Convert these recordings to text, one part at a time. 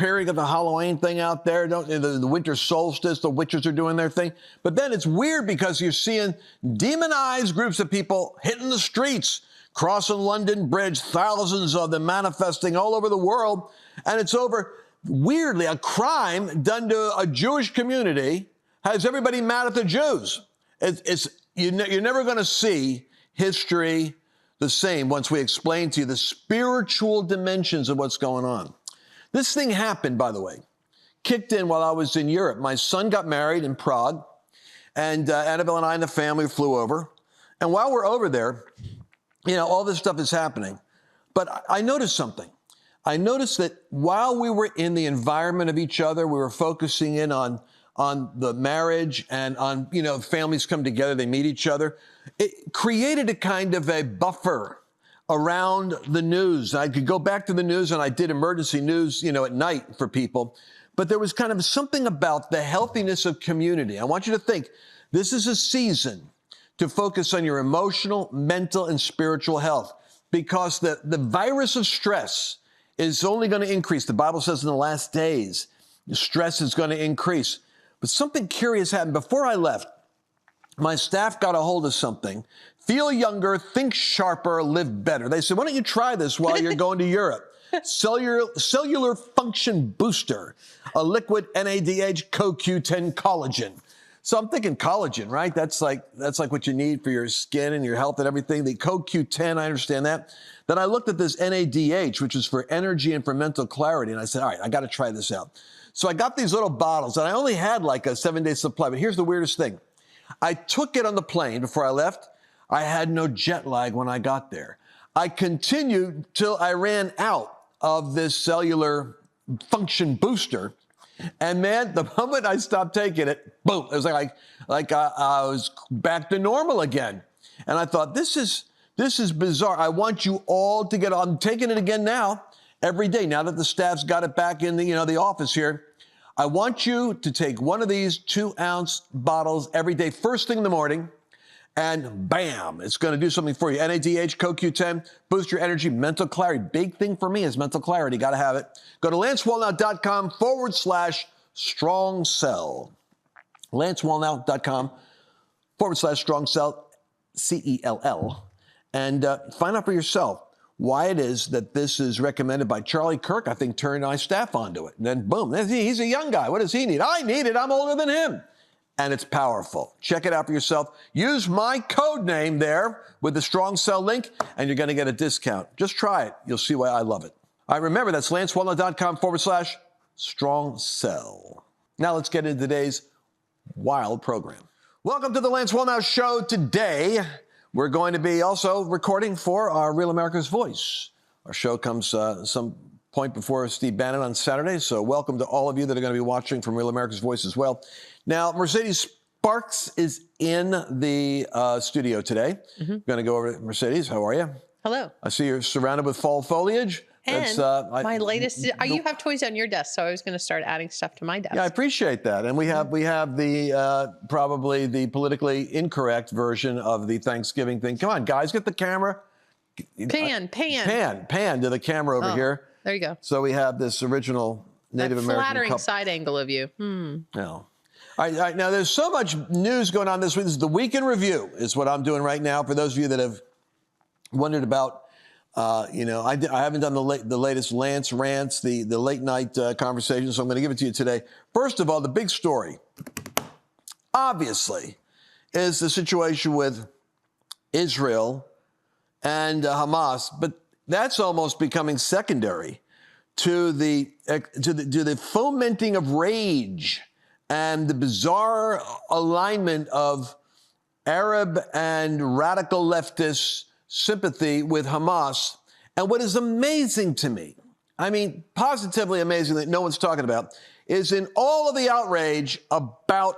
preparing of the Halloween thing out there. The winter solstice, the witches are doing their thing. But then it's weird because you're seeing demonized groups of people hitting the streets, crossing London Bridge, thousands of them manifesting all over the world. And it's over, weirdly, a crime done to a Jewish community has everybody mad at the Jews. You're never going to see history the same once we explain to you the spiritual dimensions of what's going on. This thing happened, by the way, kicked in while I was in Europe. My son got married in Prague, and Annabelle and I and the family flew over. And while we're over there, all this stuff is happening. But I noticed something. I noticed that while we were in the environment of each other, we were focusing in on the marriage and on, families come together, they meet each other. It created a kind of a buffer around the news. I could go back to the news, and I did emergency news, at night for people. But there was kind of something about the healthiness of community. I want you to think this is a season to focus on your emotional, mental, and spiritual health, because the virus of stress is only going to increase. The Bible says in the last days, stress is going to increase. But something curious happened. Before I left, my staff got a hold of something. Feel younger, think sharper, live better. They said, why don't you try this while you're going to Europe? Cellular Function Booster, a liquid NADH CoQ10 collagen. So I'm thinking collagen, right? That's like what you need for your skin and your health and everything. The CoQ10, I understand that. Then I looked at this NADH, which is for energy and for mental clarity. And I said, all right, I got to try this out. So I got these little bottles, and I only had like a 7-day supply. But here's the weirdest thing. I took it on the plane before I left. I had no jet lag when I got there. I continued till I ran out of this cellular function booster. And man, the moment I stopped taking it, boom, it was like I was back to normal again. And I thought, this is bizarre. I want you all to get on. I'm taking it again now, every day. Now that the staff's got it back in the office here, I want you to take one of these 2-ounce bottles every day, first thing in the morning, and bam, it's going to do something for you. NADH, CoQ10, boost your energy, mental clarity. Big thing for me is mental clarity. Got to have it. Go to lancewallnau.com/strong cell. lancewallnau.com/strong cell, CELL. And find out for yourself why it is that this is recommended by Charlie Kirk. I think turned my staff onto it. And then boom, he's a young guy. What does he need? I need it. I'm older than him. And it's powerful. Check it out for yourself. Use my code name there with the Strong Cell link, and you're going to get a discount. Just try it. You'll see why I love it. All right, remember, that's lancewallnau.com/strong cell. Now let's get into today's wild program. Welcome to the Lance Wallnau Show. Today, we're going to be also recording for our Real America's Voice. Our show comes some point before Steve Bannon on Saturday, so welcome to all of you that are going to be watching from Real America's Voice as well. Now, Mercedes Sparks is in the studio today. Mm-hmm. Going to go over to Mercedes. How are you? Hello. I see you're surrounded with fall foliage. And my latest, you have toys on your desk, so I was going to start adding stuff to my desk. Yeah, I appreciate that. And we have the probably the politically incorrect version of the Thanksgiving thing. Come on, guys, get the camera. Pan to the camera over here. There you go. So we have this original Native American flattering couple. side angle of you. No. All right, now there's so much news going on this week. This is the Week in Review is what I'm doing right now. For those of you that have wondered about, I haven't done the latest Lance rants, the late night conversation, so I'm going to give it to you today. First of all, the big story, obviously, is the situation with Israel and Hamas, but that's almost becoming secondary to the fomenting of rage and the bizarre alignment of Arab and radical leftist sympathy with Hamas. And what is amazing to me, I mean, positively amazing that no one's talking about, is in all of the outrage about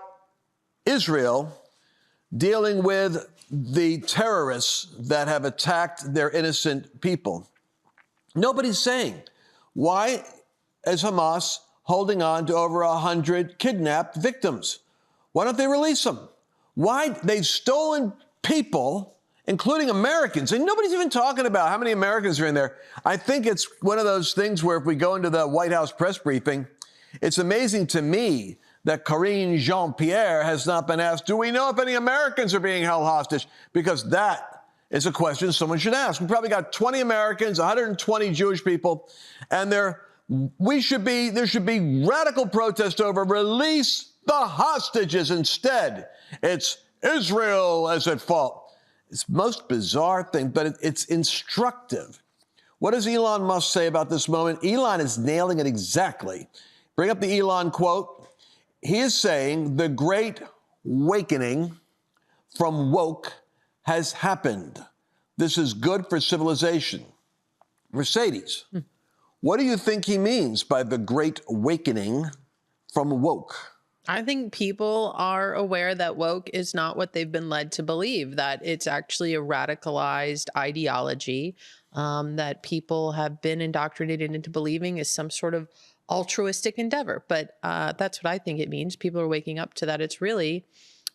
Israel dealing with the terrorists that have attacked their innocent people. Nobody's saying, why is Hamas holding on to over 100 kidnapped victims? Why don't they release them? Why? They've stolen people including Americans. And nobody's even talking about how many Americans are in there. I think it's one of those things where if we go into the White House press briefing, it's amazing to me that Karine Jean-Pierre has not been asked, do we know if any Americans are being held hostage? Because that is a question someone should ask. We probably got 20 Americans, 120 Jewish people, and there should be radical protest over release the hostages. Instead, it's Israel as at fault. It's the most bizarre thing, but it's instructive. What does Elon Musk say about this moment? Elon is nailing it exactly. Bring up the Elon quote. He is saying the great awakening from woke has happened. This is good for civilization. Mercedes, what do you think he means by the great awakening from woke? I think people are aware that woke is not what they've been led to believe, that it's actually a radicalized ideology that people have been indoctrinated into believing is some sort of altruistic endeavor. But that's what I think it means. People are waking up to that. It's really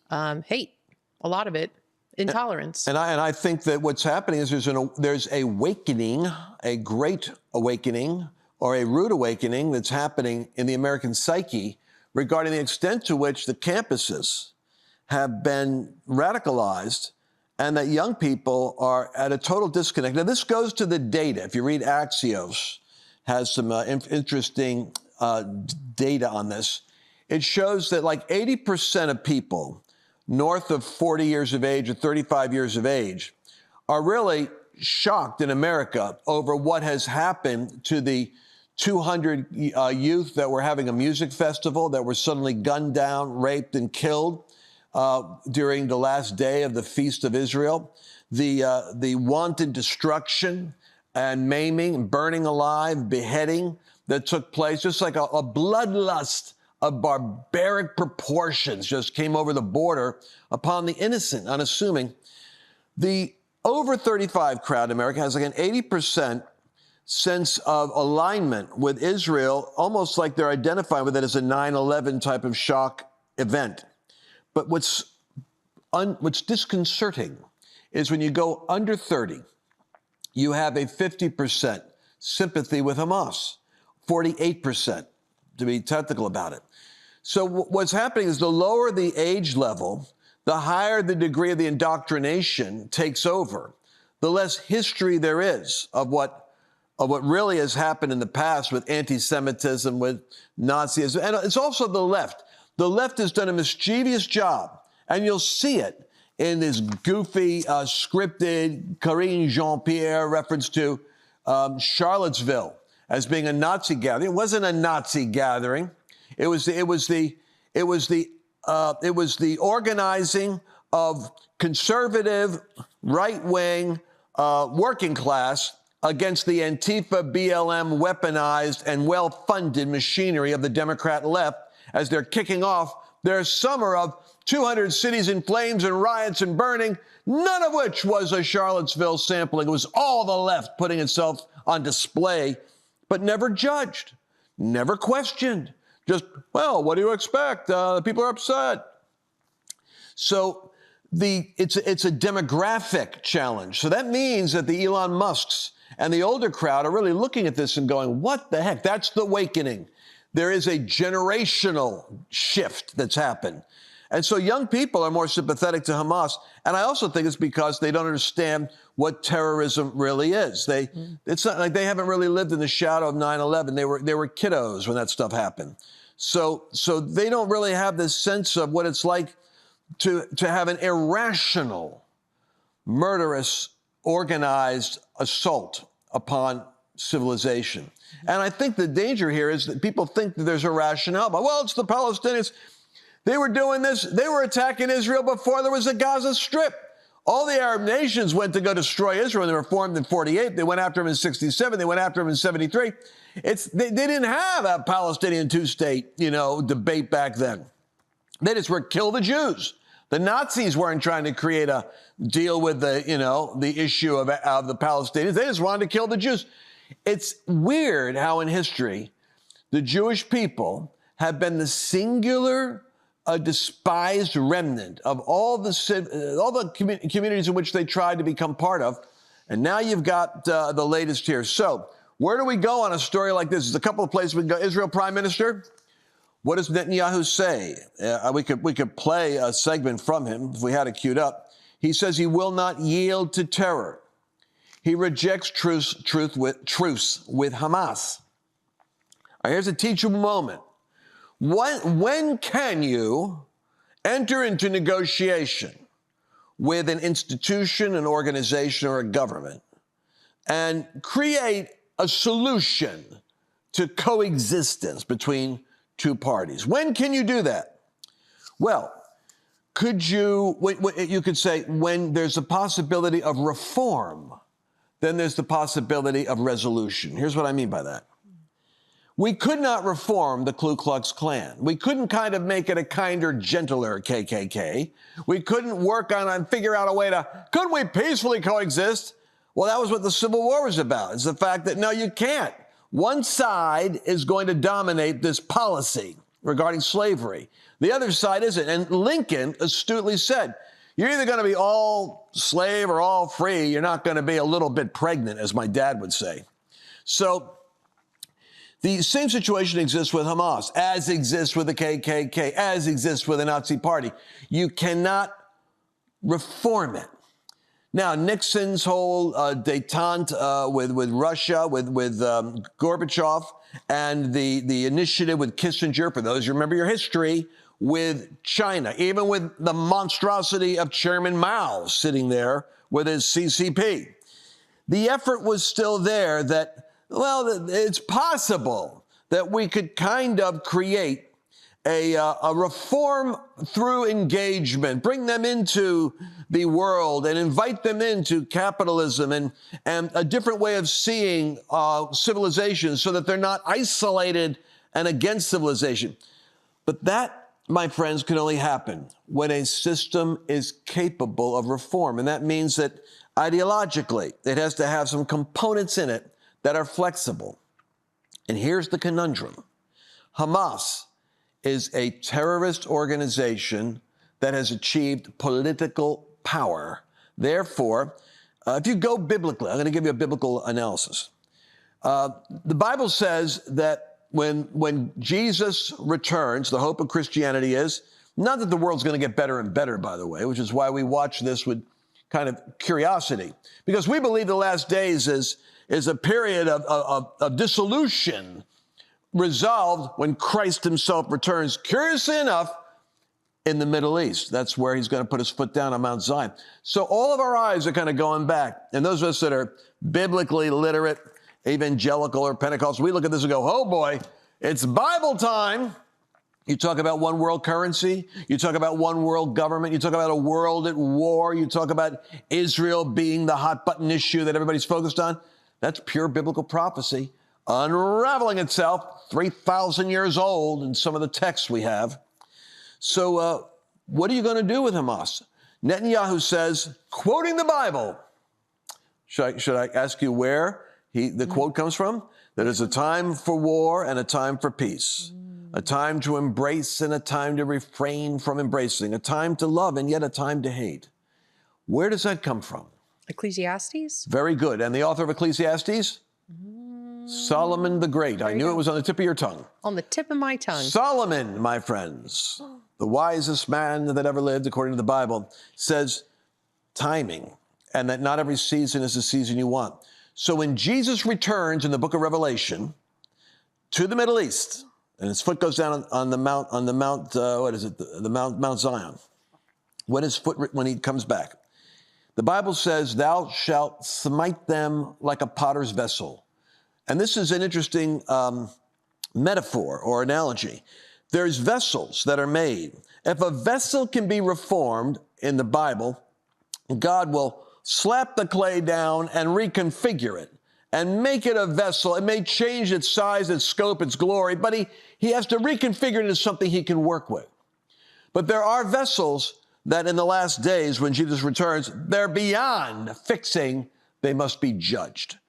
hate, a lot of it, intolerance. And I think that what's happening is there's a awakening, a great awakening, or a rude awakening that's happening in the American psyche regarding the extent to which the campuses have been radicalized and that young people are at a total disconnect. Now, this goes to the data. If you read Axios, has some interesting data on this. It shows that like 80% of people north of 40 years of age or 35 years of age are really shocked in America over what has happened to the 200 youth that were having a music festival that were suddenly gunned down, raped, and killed during the last day of the Feast of Israel. The wanton destruction and maiming, burning alive, beheading that took place, just like a bloodlust of barbaric proportions just came over the border upon the innocent, unassuming. The over 35 crowd in America has like an 80% sense of alignment with Israel, almost like they're identifying with it as a 9/11 type of shock event. But what's disconcerting is when you go under 30, you have a 50% sympathy with Hamas, 48% to be technical about it. So what's happening is the lower the age level, the higher the degree of the indoctrination takes over, the less history there is of what really has happened in the past with anti-Semitism, with Nazism. And it's also the left. The left has done a mischievous job, and you'll see it in this goofy, scripted Karine Jean-Pierre reference to Charlottesville as being a Nazi gathering. It wasn't a Nazi gathering. It was the organizing of conservative, right-wing, working class against the Antifa, BLM, weaponized and well-funded machinery of the Democrat left as they're kicking off their summer of 200 cities in flames and riots and burning, none of which was a Charlottesville sampling. It was all the left putting itself on display, but never judged, never questioned. Just, well, what do you expect? People are upset. So it's a demographic challenge. So that means that the Elon Musks and the older crowd are really looking at this and going, what the heck? That's the awakening. There is a generational shift that's happened. And so young people are more sympathetic to Hamas. And I also think it's because they don't understand what terrorism really is. It's not like they haven't really lived in the shadow of 9/11. They were kiddos when that stuff happened. So they don't really have this sense of what it's like to have an irrational, murderous, organized assault upon civilization. And I think the danger here is that people think that there's a rationale. But, well, it's the Palestinians. They were doing this. They were attacking Israel before there was a Gaza Strip. All the Arab nations went to go destroy Israel. They were formed in 48. They went after him in 67. They went after him in 73. They didn't have a Palestinian two-state, debate back then. They just were kill the Jews. The Nazis weren't trying to create a deal with the issue of the Palestinians. They just wanted to kill the Jews. It's weird how in history the Jewish people have been the singular a despised remnant of all the communities in which they tried to become part of. And now you've got the latest here. So where do we go on a story like this? There's a couple of places we can go. Israel Prime Minister, what does Netanyahu say? We could play a segment from him if we had it queued up. He says he will not yield to terror. He rejects truce with Hamas. Here's a teachable moment. When can you enter into negotiation with an institution, an organization, or a government and create a solution to coexistence between two parties? When can you do that? Well, you could say when there's a possibility of reform, then there's the possibility of resolution. Here's what I mean by that. We could not reform the Ku Klux Klan. We couldn't kind of make it a kinder, gentler KKK. We couldn't work on and figure out a way couldn't we peacefully coexist? Well, that was what the Civil War was about. It's the fact that, no, you can't. One side is going to dominate this policy regarding slavery. The other side isn't. And Lincoln astutely said, you're either going to be all slave or all free. You're not going to be a little bit pregnant, as my dad would say. So the same situation exists with Hamas, as exists with the KKK, as exists with the Nazi Party. You cannot reform it. Now, Nixon's whole détente with Russia, with Gorbachev, and the initiative with Kissinger, for those who remember your history, with China, even with the monstrosity of Chairman Mao sitting there with his CCP. The effort was still there that, well, it's possible that we could kind of create a reform through engagement, bring them into the world and invite them into capitalism and a different way of seeing civilization so that they're not isolated and against civilization. But that, my friends, can only happen when a system is capable of reform. And that means that ideologically, it has to have some components in it that are flexible. And here's the conundrum. Hamas is a terrorist organization that has achieved political power. Therefore, if you go biblically, I'm going to give you a biblical analysis. The Bible says that when Jesus returns, the hope of Christianity is, not that the world's going to get better and better, by the way, which is why we watch this with kind of curiosity, because we believe the last days is a period of dissolution resolved when Christ himself returns, curiously enough, in the Middle East. That's where he's going to put his foot down on Mount Zion. So all of our eyes are kind of going back. And those of us that are biblically literate, evangelical or Pentecostal, we look at this and go, oh boy, it's Bible time. You talk about one world currency. You talk about one world government. You talk about a world at war. You talk about Israel being the hot button issue that everybody's focused on. That's pure biblical prophecy unraveling itself, 3,000 years old in some of the texts we have. So what are you going to do with Hamas? Netanyahu says, quoting the Bible, should I ask you where the quote comes from? That is a time for war and a time for peace, a time to embrace and a time to refrain from embracing, a time to love and yet a time to hate. Where does that come from? Ecclesiastes? Very good. And the author of Ecclesiastes? Solomon the Great. I knew it was on the tip of your tongue. On the tip of my tongue. Solomon, my friends, the wisest man that ever lived, according to the Bible, says timing, and that not every season is the season you want. So when Jesus returns in the book of Revelation to the Middle East, and his foot goes down on the Mount, Mount Zion, when he comes back, the Bible says, thou shalt smite them like a potter's vessel. And this is an interesting metaphor or analogy. There's vessels that are made. If a vessel can be reformed in the Bible, God will slap the clay down and reconfigure it and make it a vessel. It may change its size, its scope, its glory, but he has to reconfigure it into something he can work with. But there are vessels that in the last days, when Jesus returns, they're beyond fixing. They must be judged.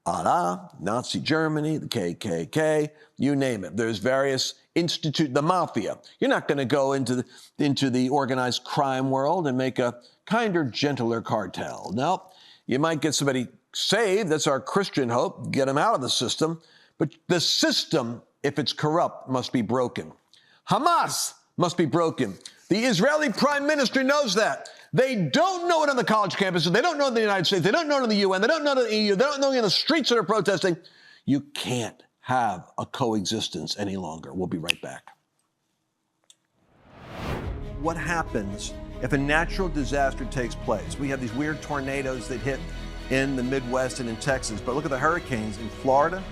Allah, Nazi Germany, the KKK, you name it. There's various the mafia. You're not going to go into the organized crime world and make a kinder, gentler cartel. No, you might get somebody saved. That's our Christian hope. Get them out of the system. But the system, if it's corrupt, must be broken. Hamas must be broken. The Israeli prime minister knows that. They don't know it on the college campuses. They don't know it in the United States. They don't know it in the UN. They don't know it in the EU. They don't know it in the streets that are protesting. You can't have a coexistence any longer. We'll be right back. What happens if a natural disaster takes place? We have these weird tornadoes that hit in the Midwest and in Texas, but look at the hurricanes in Florida.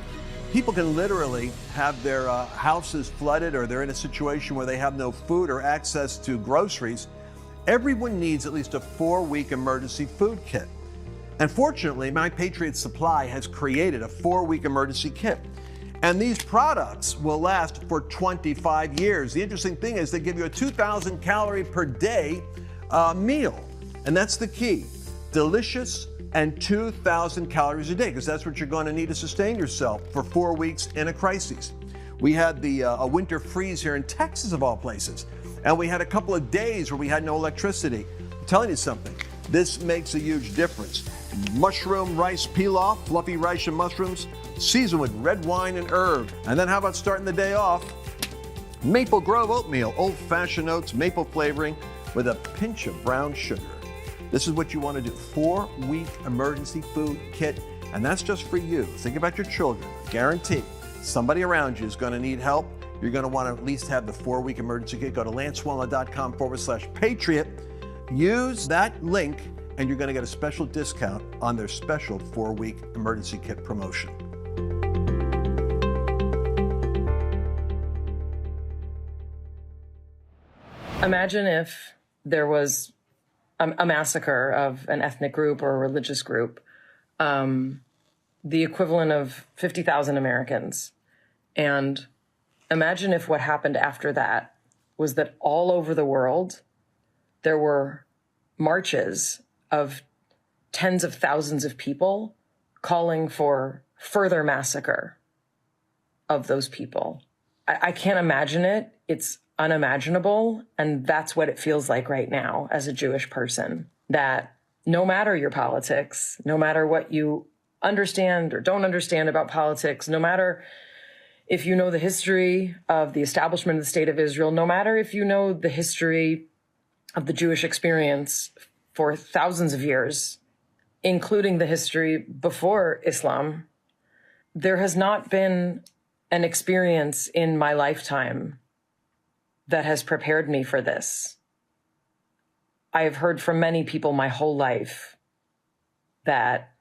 People can literally have their houses flooded, or they're in a situation where they have no food or access to groceries. Everyone needs at least a 4-week emergency food kit. And fortunately, My Patriot Supply has created a 4-week emergency kit. And these products will last for 25 years. The interesting thing is they give you a 2,000 calorie per day meal. And that's the key. Delicious and 2,000 calories a day, because that's what you're going to need to sustain yourself for 4 weeks in a crisis. We had a winter freeze here in Texas, of all places. And we had a couple of days where we had no electricity. I'm telling you something, this makes a huge difference. Mushroom rice pilaf, fluffy rice and mushrooms, seasoned with red wine and herb. And then how about starting the day off? Maple Grove oatmeal, old-fashioned oats, maple flavoring with a pinch of brown sugar. This is what you want to do. 4-week emergency food kit, and that's just for you. Think about your children. Guarantee somebody around you is going to need help. You're going to want to at least have the 4-week emergency kit. Go to lancewallnau.com/patriot. Use that link, and you're going to get a special discount on their special 4-week emergency kit promotion. Imagine if there was a massacre of an ethnic group or a religious group, the equivalent of 50,000 Americans. And imagine if what happened after that was that all over the world, there were marches of tens of thousands of people calling for further massacre of those people. I can't imagine it. It's unimaginable. And that's what it feels like right now as a Jewish person, that no matter your politics, no matter what you understand or don't understand about politics, no matter if you know the history of the establishment of the state of Israel, no matter if you know the history of the Jewish experience for thousands of years, including the history before Islam, there has not been an experience in my lifetime that has prepared me for this. I have heard from many people my whole life that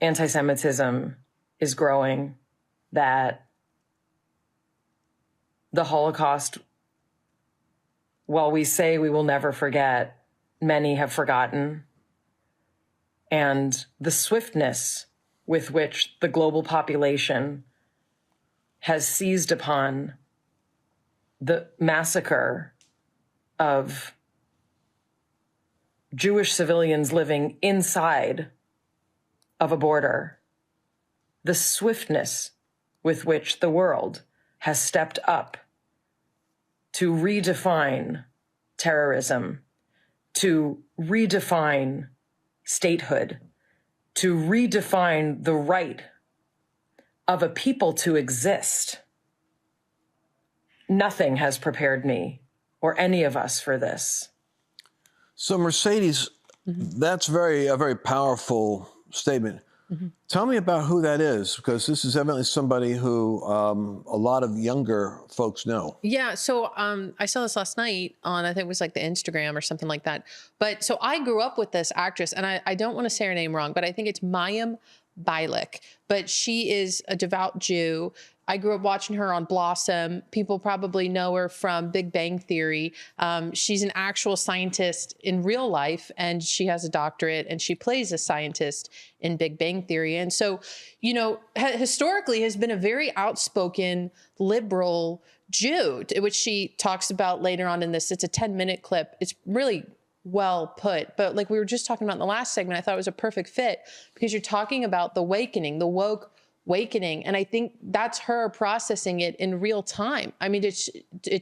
anti-Semitism is growing, that the Holocaust, while we say we will never forget, many have forgotten. And the swiftness with which the global population has seized upon the massacre of Jewish civilians living inside of a border, the swiftness with which the world has stepped up to redefine terrorism, to redefine statehood, to redefine the right of a people to exist. Nothing has prepared me or any of us for this. So Mercedes, that's a very powerful statement. Tell me about who that is, because this is evidently somebody who a lot of younger folks know. Yeah, so I saw this last night on, I think it was like the Instagram or something like that. But so I grew up with this actress, and I don't want to say her name wrong, but I think it's Mayim Bialik. But she is a devout Jew. I grew up watching her on Blossom. People probably know her from Big Bang Theory. She's an actual scientist in real life, and she has a doctorate, and she plays a scientist in Big Bang Theory. And so, you know, historically has been a very outspoken liberal Jew, which she talks about later on in this. It's a 10-minute clip. It's really well put. But like we were just talking about in the last segment, I thought it was a perfect fit because you're talking about the awakening, the woke awakening. And I think that's her processing it in real time. I mean, it's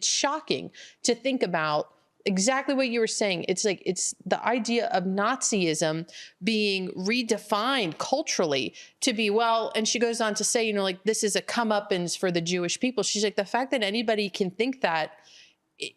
shocking to think about exactly what you were saying. It's like, it's the idea of Nazism being redefined culturally to be, well, and she goes on to say, you know, like, this is a comeuppance for the Jewish people. She's like, the fact that anybody can think that,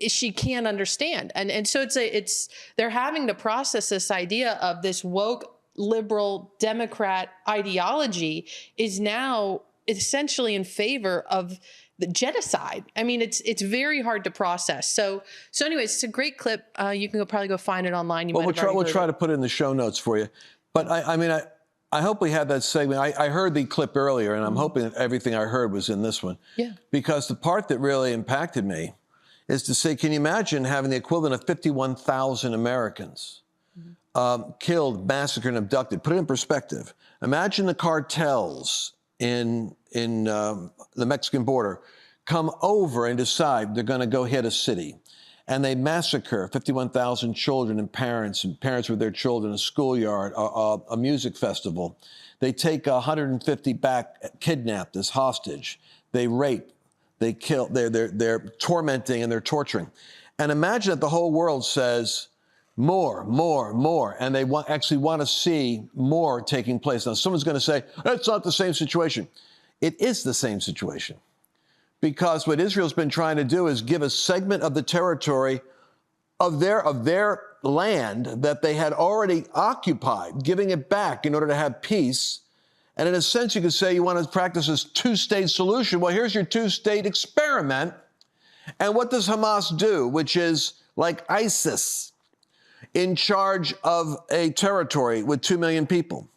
she can't understand. And so it's they're having to process this idea of this woke liberal Democrat ideology is now essentially in favor of the genocide. I mean, it's very hard to process. So anyways, it's a great clip. You can probably go find it online. We'll try to put it in the show notes for you. But I hope we had that segment. I heard the clip earlier, and I'm hoping that everything I heard was in this one. Yeah. Because the part that really impacted me is to say, can you imagine having the equivalent of 51,000 Americans killed, massacred, and abducted? Put it in perspective. Imagine the cartels in the Mexican border come over and decide they're going to go hit a city. And they massacre 51,000 children and parents with their children, a schoolyard, a music festival. They take 150 back kidnapped as hostage. They rape. They kill, they're tormenting and they're torturing. And imagine that the whole world says, more, and they actually want to see more taking place. Now, someone's going to say, that's not the same situation. It is the same situation. Because what Israel's been trying to do is give a segment of the territory of their land that they had already occupied, giving it back in order to have peace. And in a sense, you could say you want to practice this two-state solution. Well, here's your two-state experiment. And what does Hamas do, which is like ISIS in charge of a territory with 2 million people?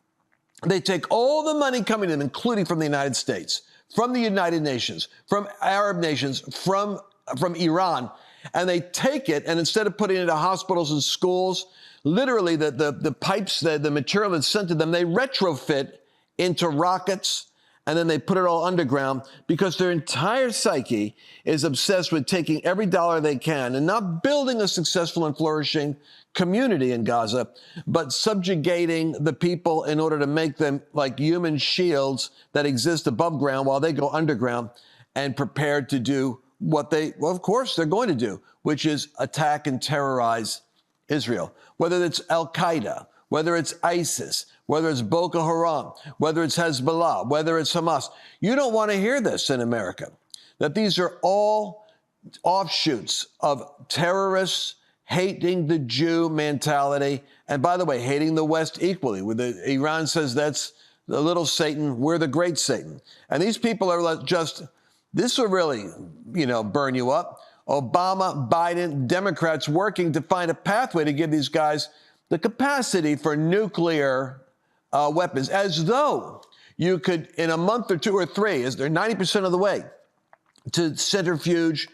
They take all the money coming in, including from the United States, from the United Nations, from Arab nations, from Iran, and they take it, and instead of putting it into hospitals and schools, literally the pipes, the material that's sent to them, they retrofit into rockets, and then they put it all underground because their entire psyche is obsessed with taking every dollar they can and not building a successful and flourishing community in Gaza, but subjugating the people in order to make them like human shields that exist above ground while they go underground and prepared to do what of course, they're going to do, which is attack and terrorize Israel. Whether it's Al-Qaeda, whether it's ISIS, whether it's Boko Haram, whether it's Hezbollah, whether it's Hamas. You don't want to hear this in America, that these are all offshoots of terrorists hating the Jew mentality. And by the way, hating the West equally. Iran says that's the little Satan, we're the great Satan. And these people are just, this will really, burn you up. Obama, Biden, Democrats working to find a pathway to give these guys the capacity for nuclear weapons, as though you could, in a month or two or three, as they're 90% of the way to centrifuge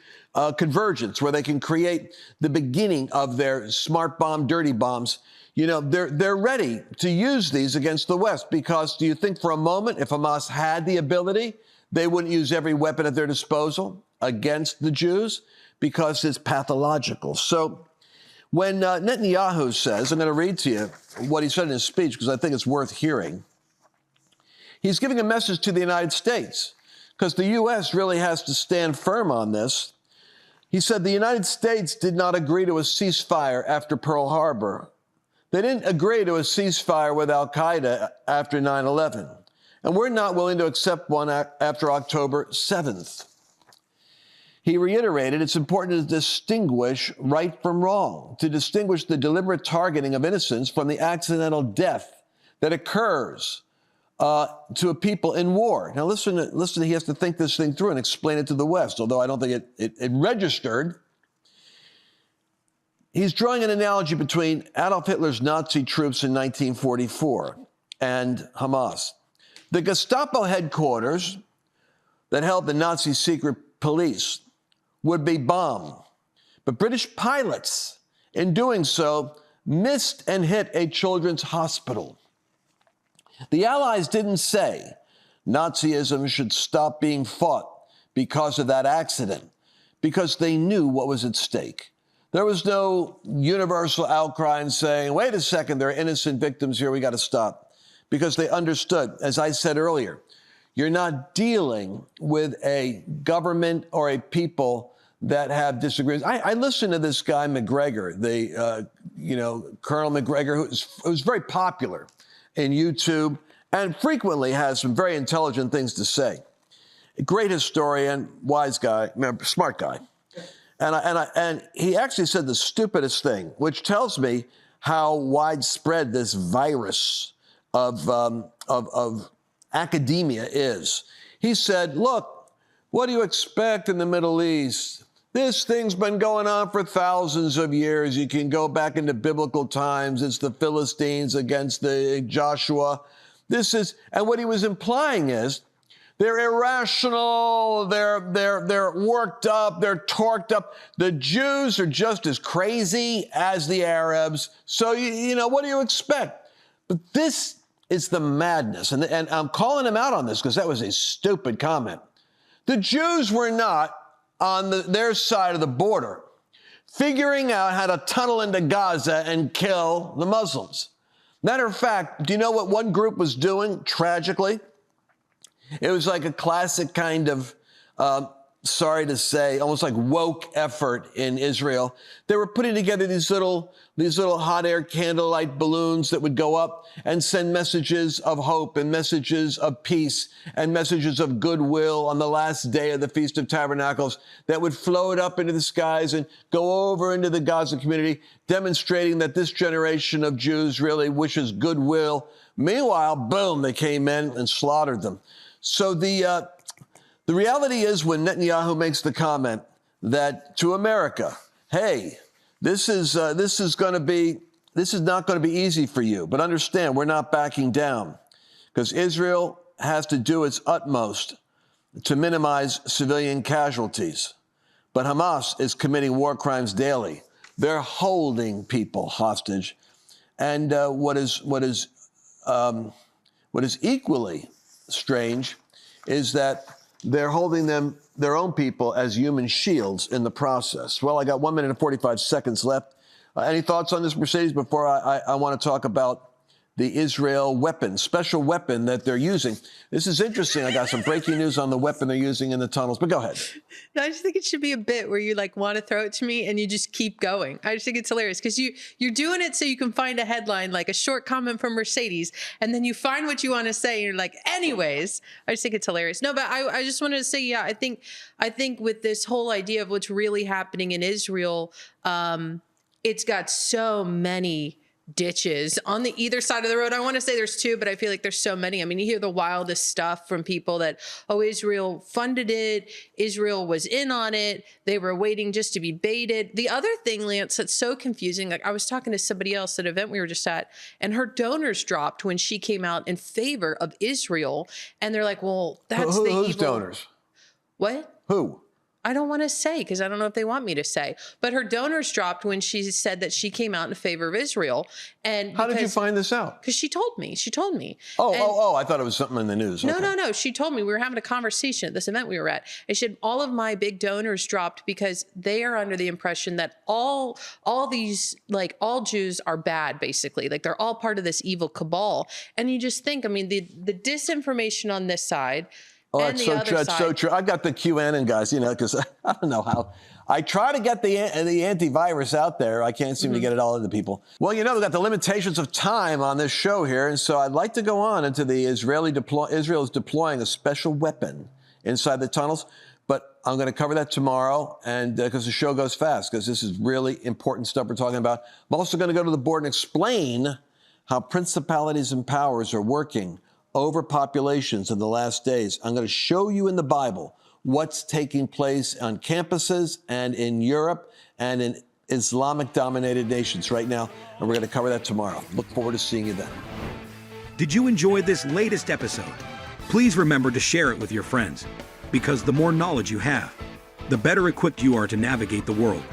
convergence, where they can create the beginning of their smart bomb, dirty bombs. They're ready to use these against the West, because do you think for a moment, if Hamas had the ability, they wouldn't use every weapon at their disposal against the Jews? Because it's pathological. So when Netanyahu says, I'm going to read to you what he said in his speech, because I think it's worth hearing. He's giving a message to the United States, because the U.S. really has to stand firm on this. He said the United States did not agree to a ceasefire after Pearl Harbor. They didn't agree to a ceasefire with Al-Qaeda after 9/11. And we're not willing to accept one after October 7th. He reiterated it's important to distinguish right from wrong, to distinguish the deliberate targeting of innocents from the accidental death that occurs to a people in war. Now listen, he has to think this thing through and explain it to the West, although I don't think it registered. He's drawing an analogy between Adolf Hitler's Nazi troops in 1944 and Hamas. The Gestapo headquarters that held the Nazi secret police would be bombed. But British pilots, in doing so, missed and hit a children's hospital. The Allies didn't say Nazism should stop being fought because of that accident, because they knew what was at stake. There was no universal outcry and saying, wait a second, there are innocent victims here, we got to stop. Because they understood, as I said earlier, you're not dealing with a government or a people that have disagreements. I listened to this guy, McGregor, Colonel McGregor, who's very popular in YouTube and frequently has some very intelligent things to say. A great historian, wise guy, smart guy. And he actually said the stupidest thing, which tells me how widespread this virus of academia is. He said, look, what do you expect in the Middle East? This thing's been going on for thousands of years. You can go back into biblical times. It's the Philistines against the Joshua. And what he was implying is, they're irrational, they're worked up, they're torqued up. The Jews are just as crazy as the Arabs. So, what do you expect? But this is the madness. And I'm calling him out on this because that was a stupid comment. The Jews were not on their side of the border figuring out how to tunnel into Gaza and kill the Muslims. Matter of fact, do you know what one group was doing tragically? It was like a classic kind of, sorry to say, almost like woke effort in Israel. They were putting together these little hot air candlelight balloons that would go up and send messages of hope and messages of peace and messages of goodwill on the last day of the Feast of Tabernacles that would float up into the skies and go over into the Gaza community, demonstrating that this generation of Jews really wishes goodwill. Meanwhile, boom, they came in and slaughtered them. So the reality is when Netanyahu makes the comment that to America, hey, this is not going to be easy for you, but understand we're not backing down because Israel has to do its utmost to minimize civilian casualties. But Hamas is committing war crimes daily. They're holding people hostage. And what is equally strange is that they're holding their own people as human shields in the process. Well, I got 1 minute and 45 seconds left. Any thoughts on this, Mercedes, before I want to talk about the Israel weapon, special weapon that they're using? This is interesting. I got some breaking news on the weapon they're using in the tunnels, but go ahead. No, I just think it should be a bit where you want to throw it to me and you just keep going. I just think it's hilarious because you're doing it so you can find a headline, like a short comment from Mercedes, and then you find what you want to say and you're like, anyways. I just think it's hilarious. No, but I just wanted to say, yeah, I think with this whole idea of what's really happening in Israel, it's got so many ditches on the either side of the road. I want to say there's two, but I feel like there's so many. I mean, you hear the wildest stuff from people that, oh, Israel funded it. Israel was in on it. They were waiting just to be baited. The other thing, Lance, that's so confusing. Like I was talking to somebody else at an event we were just at, and her donors dropped when she came out in favor of Israel. And they're like, well, that's the whose evil. Donors? What? Who? I don't want to say because I don't know if they want me to say. But her donors dropped when she said that she came out in favor of Israel. And how did you find this out? Because she told me. She told me. Oh! I thought it was something in the news. No, okay. No. She told me. We were having a conversation at this event we were at. And she said all of my big donors dropped because they are under the impression that all these, like all Jews are bad, basically. Like they're all part of this evil cabal. And you just think, I mean, the disinformation on this side. Oh, that's so true. I've got the QAnon guys, because I don't know how. I try to get the antivirus out there. I can't seem to get it all into people. Well, we've got the limitations of time on this show here, and so I'd like to go on into the Israel is deploying a special weapon inside the tunnels, but I'm going to cover that tomorrow, and because the show goes fast, because this is really important stuff we're talking about. I'm also going to go to the board and explain how principalities and powers are working over populations in the last days. I'm going to show you in the Bible what's taking place on campuses and in Europe and in Islamic-dominated nations right now, and we're going to cover that tomorrow. Look forward to seeing you then. Did you enjoy this latest episode? Please remember to share it with your friends, because the more knowledge you have, the better equipped you are to navigate the world